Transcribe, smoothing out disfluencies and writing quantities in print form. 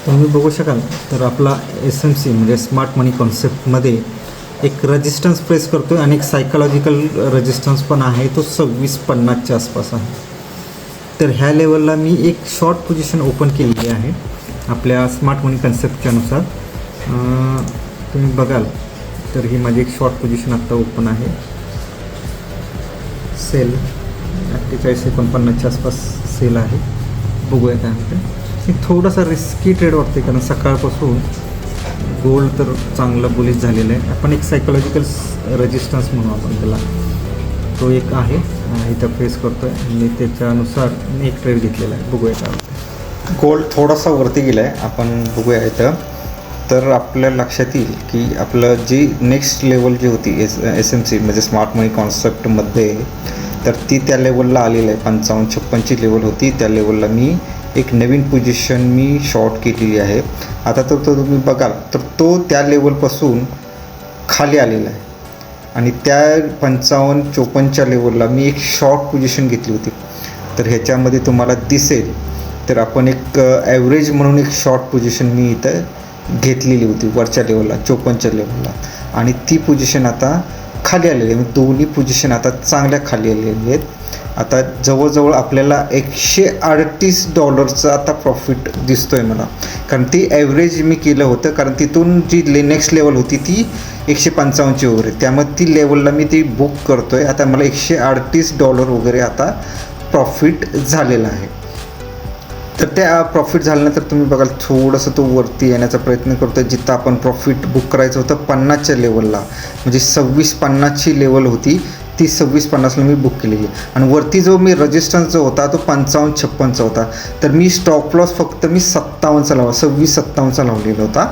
तुम्ही बघू शकाल तर आपला SMC म्हणजे स्मार्ट मनी कॉन्सेप्टमध्ये एक रेजिस्टन्स प्रेस करतो आहे आणि एक सायकोलॉजिकल रेजिस्टन्स पण आहे, तो 2650च्या आसपास आहे. तर ह्या लेवलला मी एक शॉर्ट पोझिशन ओपन केलेली आहे आपल्या स्मार्ट मनी कन्सेप्टच्या नुसार. तुम्ही बघाल तर ही माझी एक शॉर्ट पोझिशन आत्ता ओपन आहे. सेल 4849च्या आसपास सेल आहे. बघूया काय म्हणते. हे थोडासा रिस्की ट्रेड वाटते कारण सकाळपासून गोल्ड तर चांगलं बुलिश झालेलं आहे. आपण एक सायकोलॉजिकल रेजिस्टन्स म्हणू आपण त्याला, तो एक आहे इथं फेस करतो आहे आणि त्याच्यानुसार मी एक ट्रेड घेतलेला आहे. बघूया काय होतं. गोल्ड थोडासा वरती गेला आहे, आपण बघूया इथं. तर आपल्या लक्षात येईल की आपलं जी नेक्स्ट लेवल जी होती SMC म्हणजे स्मार्ट मनी कॉन्सेप्टमध्ये, तर ती त्या लेवलला आलेलं आहे. 55-56ची लेवल होती. त्या लेवलला मी एक नवीन पोझिशन मी शॉर्ट केलेली आहे. आता तर तो तुम्ही बघाल तर तो त्या लेवलपासून खाली आलेला आहे आणि त्या 55-54च्या लेवलला मी एक शॉर्ट पोझिशन घेतली होती. तर ह्याच्यामध्ये तुम्हाला दिसेल तर आपण एक ॲव्हरेज म्हणून एक शॉर्ट पोझिशन मी इथं घेतलेली होती वरच्या लेवलला 54च्या लेवलला, आणि ती पोझिशन आता खाली आलेली आहे. दोन्ही पोझिशन आता चांगल्या खाली आलेली आहेत. आता जवळजवळ आपल्याला $138 आता प्रॉफिट दिसतो आहे मला, कारण ती ॲव्हरेज मी केलं होतं. कारण तिथून जी नेक्स्ट लेवल होती ती 155ची वगैरे, त्यामुळे ती लेवलला मी ती बुक करतो आहे. आता मला $138 वगैरे आता प्रॉफिट झालेला आहे. तर त्या प्रॉफिट झाल्यानंतर तुम्ही बघाल थोडंसं तो वरती येण्याचा प्रयत्न करतो आहे. जिथं आपण प्रॉफिट बुक करायचं होतं 50च्या लेवलला, म्हणजे 2650ची लेवल होती, ती 2650ला मी बुक केलेली. आणि वरती जो मी रेजिस्टन्स जो होता तो 55-56चा होता. तर मी स्टॉप लॉस फक्त मी 57चा लावला, 26-57चा लावलेला होता.